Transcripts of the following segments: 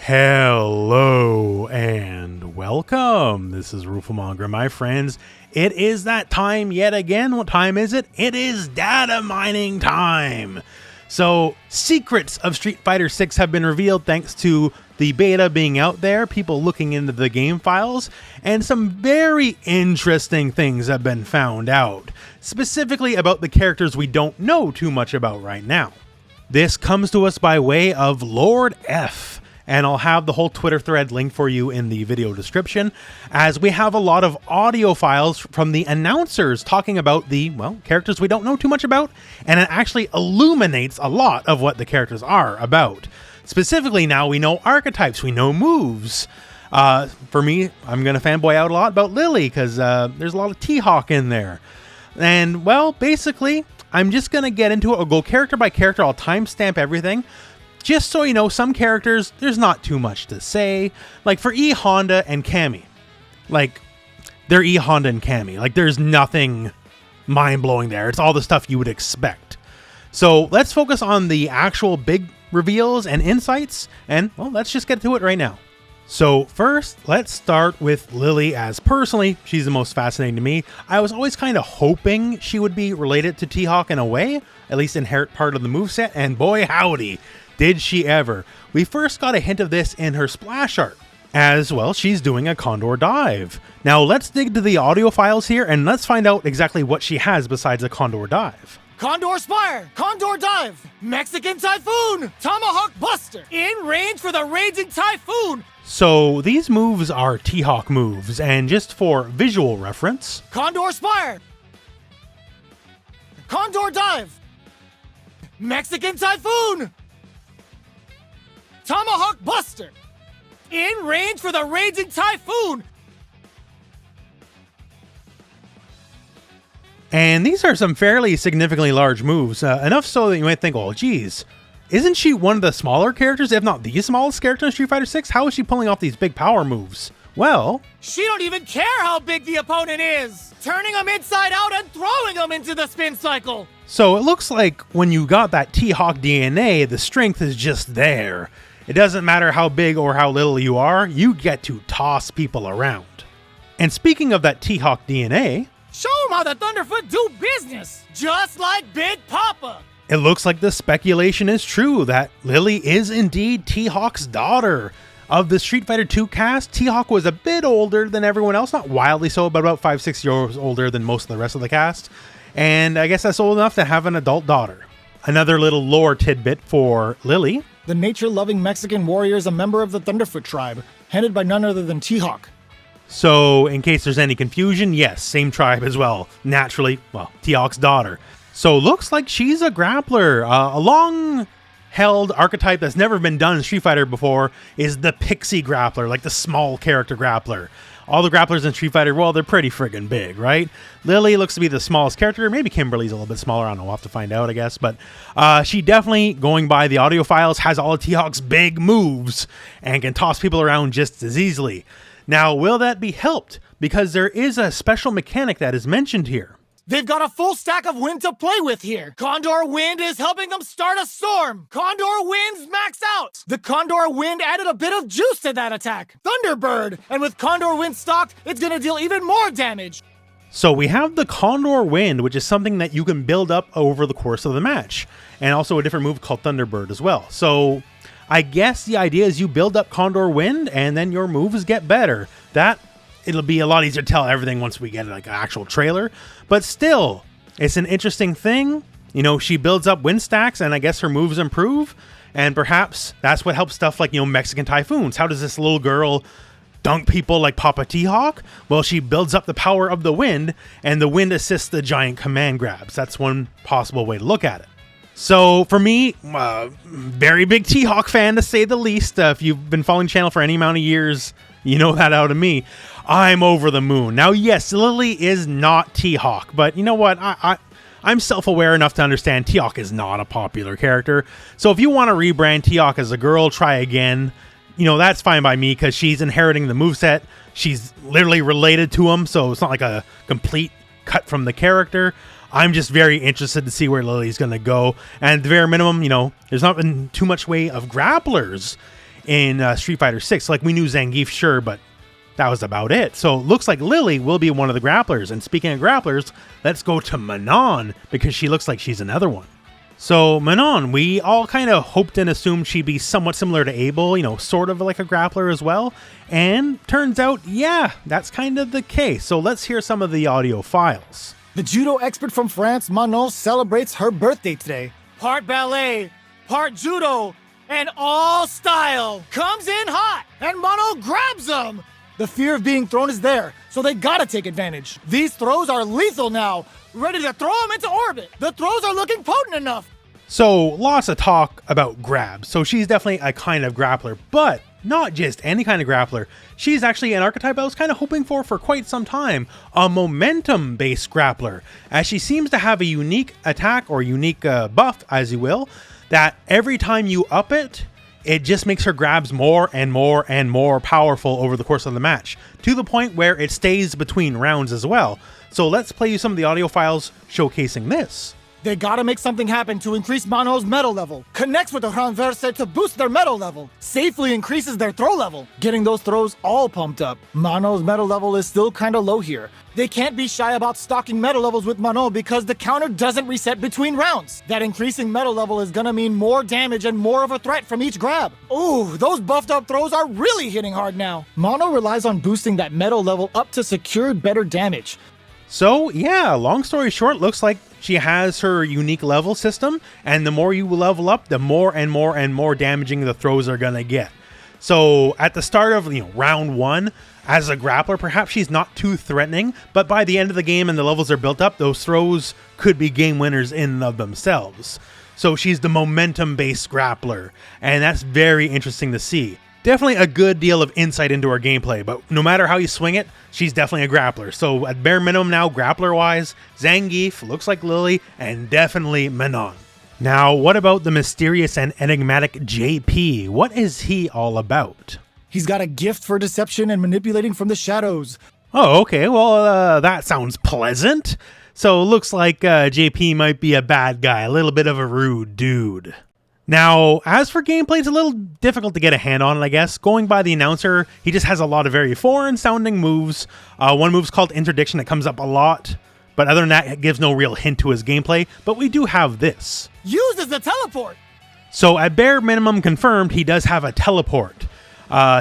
Hello and welcome. This is Rooflemonger, my friends. It is that time yet again. What time is it? It is data mining time. So, secrets of Street Fighter 6 have been revealed thanks to the beta being out there, people looking into the game files, and some very interesting things have been found out, specifically about the characters we don't know too much about right now. This comes to us by way of Lord F, and I'll have the whole Twitter thread linked for you in the video description, as we have a lot of audio files from the announcers talking about the, well, characters we don't know too much about, and it actually illuminates a lot of what the characters are about. Specifically, now we know archetypes, we know moves. For me, I'm going to fanboy out a lot about Lily, because there's a lot of T-Hawk in there. And, well, basically, I'm just going to get into it. I'll go character by character, I'll timestamp everything. Just so you know, some characters, there's not too much to say. Like for E Honda and Cammy. Like, they're E Honda and Cammy. Like, there's nothing mind-blowing there. It's all the stuff you would expect. So, let's focus on the actual big reveals and insights. And, well, let's just get to it right now. So, first, let's start with Lily, as personally, she's the most fascinating to me. I was always kind of hoping she would be related to T-Hawk in a way, at least inherit part of the moveset, and boy howdy, did she ever. We first got a hint of this in her splash art. As well, she's doing a Condor dive. Now let's dig to the audio files here and let's find out exactly what she has besides a Condor dive. Condor Spire, Condor Dive, Mexican Typhoon, Tomahawk Buster, in range for the Raging Typhoon. So these moves are T-Hawk moves, and just for visual reference, Condor Spire, Condor Dive, Mexican Typhoon, Tomahawk Buster, in range for the Raging Typhoon. and these are some fairly significantly large moves, enough so that you might think, oh geez, isn't she one of the smaller characters, if not the smallest character in Street Fighter 6? How is she pulling off these big power moves? Well, she don't even care how big the opponent is, turning them inside out and throwing them into the spin cycle. So it looks like when you got that T-Hawk DNA, the strength is just there. It doesn't matter how big or how little you are, you get to toss people around. And speaking of that T-Hawk DNA, show them how the Thunderfoot do business, just like Big Papa. It looks like the speculation is true that Lily is indeed T-Hawk's daughter. Of the Street Fighter 2 cast, T-Hawk was a bit older than everyone else, not wildly so, but about 5-6 years older than most of the rest of the cast. And I guess that's old enough to have an adult daughter. Another little lore tidbit for Lily. The nature-loving Mexican warrior is a member of the Thunderfoot tribe, headed by none other than T-Hawk. So, in case there's any confusion, yes, same tribe as well. Naturally, well, T-Hawk's daughter. So, looks like she's a grappler. A long-held archetype that's never been done in Street Fighter before is the pixie grappler, like the small character grappler. All the grapplers in Street Fighter, well, they're pretty friggin' big, right? Lily looks to be the smallest character. Maybe Kimberly's a little bit smaller. I don't know. We'll have to find out, I guess. But she definitely, going by the audio files, has all of T-Hawk's big moves and can toss people around just as easily. Now, will that be helped? Because there is a special mechanic that is mentioned here. They've got a full stack of wind to play with here. Condor Wind is helping them start a storm. Condor Wind's maxed out. The Condor Wind added a bit of juice to that attack. Thunderbird. And with Condor Wind stocked, it's going to deal even more damage. So we have the Condor Wind, which is something that you can build up over the course of the match. And also a different move called Thunderbird as well. So I guess the idea is you build up Condor Wind and then your moves get better. It'll be a lot easier to tell everything once we get like an actual trailer. But still, it's an interesting thing. You know, she builds up wind stacks and I guess her moves improve. And perhaps that's what helps stuff like, you know, Mexican Typhoons. How does this little girl dunk people like Papa T-Hawk? Well, she builds up the power of the wind and the wind assists the giant command grabs. That's one possible way to look at it. So for me, very big T-Hawk fan to say the least. If you've been following the channel for any amount of years, you know that out of me. I'm over the moon. Now, yes, Lily is not T-Hawk, but you know what? I'm self-aware enough to understand T-Hawk is not a popular character. So if you want to rebrand T-Hawk as a girl, try again. You know, that's fine by me because she's inheriting the moveset. She's literally related to him, so it's not like a complete cut from the character. I'm just very interested to see where Lily's going to go. And at the very minimum, you know, there's not been too much way of grapplers in Street Fighter 6. Like, we knew Zangief, sure, but that was about it. So it looks like Lily will be one of the grapplers. And speaking of grapplers, let's go to Manon, because she looks like she's another one. So Manon, we all kind of hoped and assumed she'd be somewhat similar to Abel, you know, sort of like a grappler as well. And turns out, yeah, that's kind of the case. So let's hear some of the audio files. The judo expert from France, Manon, celebrates her birthday today. Part ballet, part judo, and all style. Comes in hot, and Manon grabs them. The fear of being thrown is there, so they gotta take advantage. These throws are lethal now. Ready to throw them into orbit. The throws are looking potent enough. So lots of talk about grabs. So she's definitely a kind of grappler, but not just any kind of grappler. She's actually an archetype I was kind of hoping for quite some time, a momentum-based grappler, as she seems to have a unique attack or unique buff, as you will, that every time you up it, it just makes her grabs more and more and more powerful over the course of the match, to the point where it stays between rounds as well. So let's play you some of the audio files showcasing this. They gotta make something happen to increase Manon's metal level. Connects with the renverse to boost their metal level. Safely increases their throw level. Getting those throws all pumped up. Manon's metal level is still kinda low here. They can't be shy about stocking metal levels with Manon because the counter doesn't reset between rounds. That increasing metal level is gonna mean more damage and more of a threat from each grab. Ooh, those buffed up throws are really hitting hard now. Manon relies on boosting that metal level up to secure better damage. So yeah, long story short, looks like she has her unique level system, and the more you level up, the more and more and more damaging the throws are gonna get. So at the start of round one, as a grappler, perhaps she's not too threatening, but by the end of the game and the levels are built up, those throws could be game winners in and of themselves. So she's the momentum-based grappler, and that's very interesting to see. Definitely a good deal of insight into her gameplay, but no matter how you swing it, she's definitely a grappler. So at bare minimum now, grappler-wise, Zangief, looks like Lily, and definitely Manon. Now, what about the mysterious and enigmatic JP? What is he all about? He's got a gift for deception and manipulating from the shadows. Oh, okay, well, that sounds pleasant. So looks like JP might be a bad guy, a little bit of a rude dude. Now, as for gameplay, it's a little difficult to get a hand on it, I guess. Going by the announcer, he just has a lot of very foreign-sounding moves. One move's called Interdiction that comes up a lot, but other than that, it gives no real hint to his gameplay. But we do have this. Uses the teleport. So at bare minimum confirmed, he does have a teleport.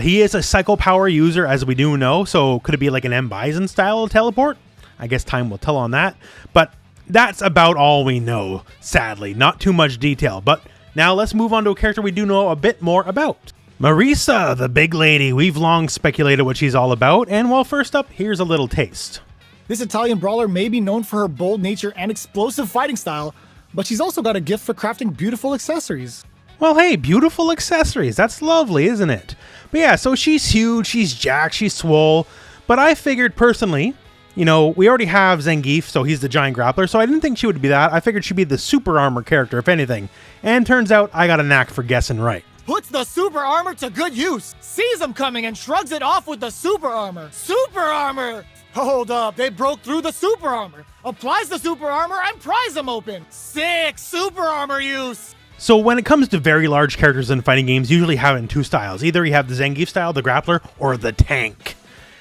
He is a Psycho Power user, as we do know, so could it be like an M. Bison style teleport? I guess time will tell on that. But that's about all we know, sadly. Not too much detail, but now let's move on to a character we do know a bit more about. Marisa, the big lady. We've long speculated what she's all about, and well, first up, here's a little taste. This Italian brawler may be known for her bold nature and explosive fighting style, but she's also got a gift for crafting beautiful accessories. Well, hey, beautiful accessories. That's lovely, isn't it? But yeah, so she's huge, she's jacked, she's swole, but I figured personally, we already have Zangief, so he's the giant grappler, so I didn't think she would be that. I figured she'd be the super armor character, if anything. And turns out I got a knack for guessing right. Puts the super armor to good use. Sees him coming and shrugs it off with the super armor. Super armor! Hold up, they broke through the super armor. Applies the super armor and pries him open. Sick super armor use! So when it comes to very large characters in fighting games, you usually have it in two styles. Either you have the Zangief style, the grappler, or the tank.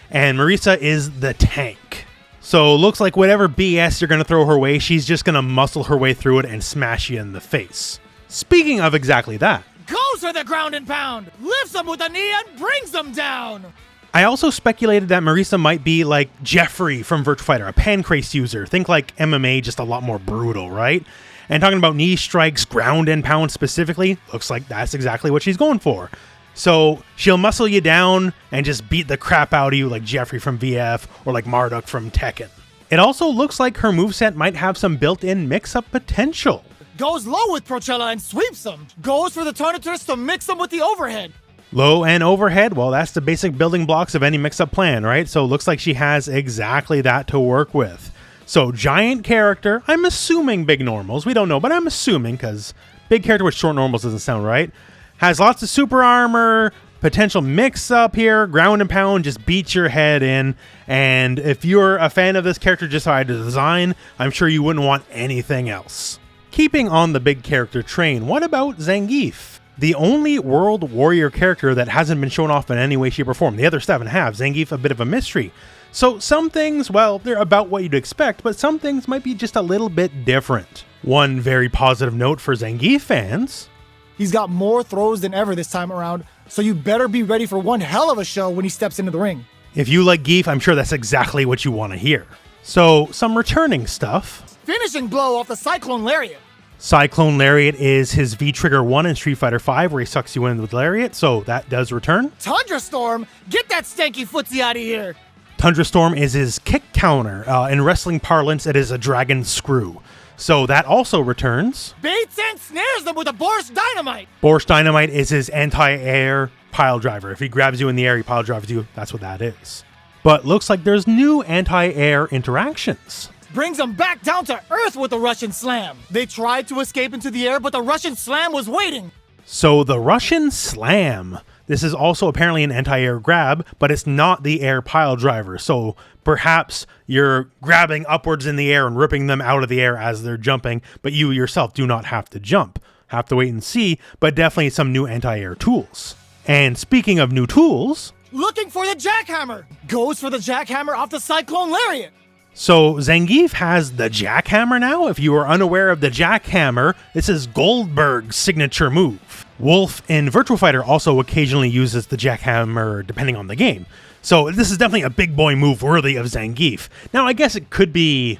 And Marisa is the tank. So looks like whatever BS you're going to throw her way, she's just going to muscle her way through it and smash you in the face. Speaking of exactly that, goes for the ground and pound, lifts him with a knee and brings him down. I also speculated that Marisa might be like Jeffrey from Virtua Fighter, a pancrase user. Think like MMA, just a lot more brutal, right? And talking about knee strikes, ground and pound specifically, looks like that's exactly what she's going for. So she'll muscle you down and just beat the crap out of you like Jeffrey from VF or like Marduk from Tekken. It also looks like her moveset might have some built-in mix-up potential. Goes low with Procella and sweeps him. Goes for the Tornatrus to mix him with the overhead. Low and overhead, well, that's the basic building blocks of any mix-up plan, right? So it looks like she has exactly that to work with. So giant character, I'm assuming big normals. We don't know, but I'm assuming because big character with short normals doesn't sound right. Has lots of super armor, potential mix-up here, ground and pound, just beat your head in. And if you're a fan of this character just by design, I'm sure you wouldn't want anything else. Keeping on the big character train, what about Zangief? the only World Warrior character that hasn't been shown off in any way, shape, or form. The other 7 have. Zangief, a bit of a mystery. So some things, well, they're about what you'd expect, but some things might be just a little bit different. One very positive note for Zangief fans: he's got more throws than ever this time around, so you better be ready for one hell of a show when he steps into the ring. If you like Gief, I'm sure that's exactly what you want to hear. So, some returning stuff. Finishing blow off the Cyclone Lariat. Cyclone Lariat is his V-Trigger 1 in Street Fighter V, where he sucks you in with Lariat, so that does return. Tundra Storm, get that stanky footsie out of here. Tundra Storm is his kick counter. In wrestling parlance, it is a dragon screw. So that also returns. Baits and snares them with a Borscht Dynamite. Borscht Dynamite is his anti-air pile driver. If he grabs you in the air, he pile drives you. That's what that is. But looks like there's new anti-air interactions. Brings them back down to earth with the Russian Slam. They tried to escape into the air, but the Russian Slam was waiting. So the Russian Slam. This is also apparently an anti-air grab, but it's not the air pile driver. So perhaps you're grabbing upwards in the air and ripping them out of the air as they're jumping, but you yourself do not have to jump. Have to wait and see, but definitely some new anti-air tools. And speaking of new tools... looking for the Jackhammer! Goes for the Jackhammer off the Cyclone Lariat! So Zangief has the Jackhammer now. If you are unaware of the Jackhammer, this is Goldberg's signature move. Wolf in Virtua Fighter also occasionally uses the Jackhammer depending on the game. So this is definitely a big boy move worthy of Zangief. Now I guess it could be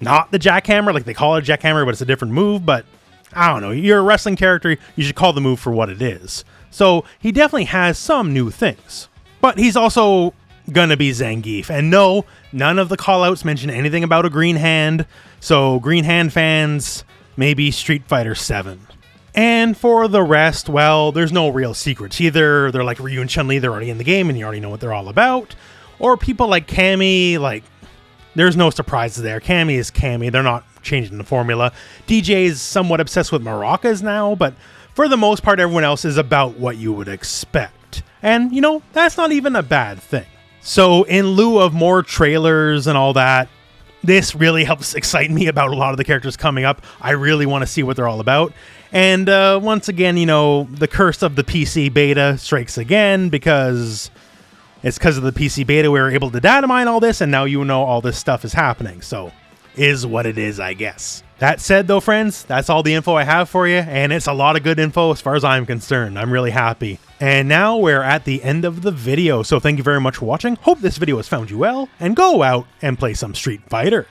not the Jackhammer, like they call it a Jackhammer, but it's a different move, but I don't know. You're a wrestling character, you should call the move for what it is. So he definitely has some new things. But he's also gonna be Zangief. And no, none of the callouts mention anything about a green hand. So green hand fans, maybe Street Fighter 7. And for the rest, well, there's no real secrets. Either they're like Ryu and Chun-Li, they're already in the game and you already know what they're all about. Or people like Cammy, like, there's no surprises there. Cammy is Cammy. They're not changing the formula. DJ is somewhat obsessed with maracas now, but for the most part, everyone else is about what you would expect. And, you know, that's not even a bad thing. So in lieu of more trailers and all that, this really helps excite me about a lot of the characters coming up. I really want to see what they're all about. And once again, you know, the curse of the PC beta strikes again, because it's because of the PC beta we were able to data mine all this, and now you know all this stuff is happening. So is what it is, I guess. That said, though, friends, that's all the info I have for you, and it's a lot of good info as far as I'm concerned. I'm really happy. And now we're at the end of the video, so thank you very much for watching. Hope this video has found you well, and go out and play some Street Fighter.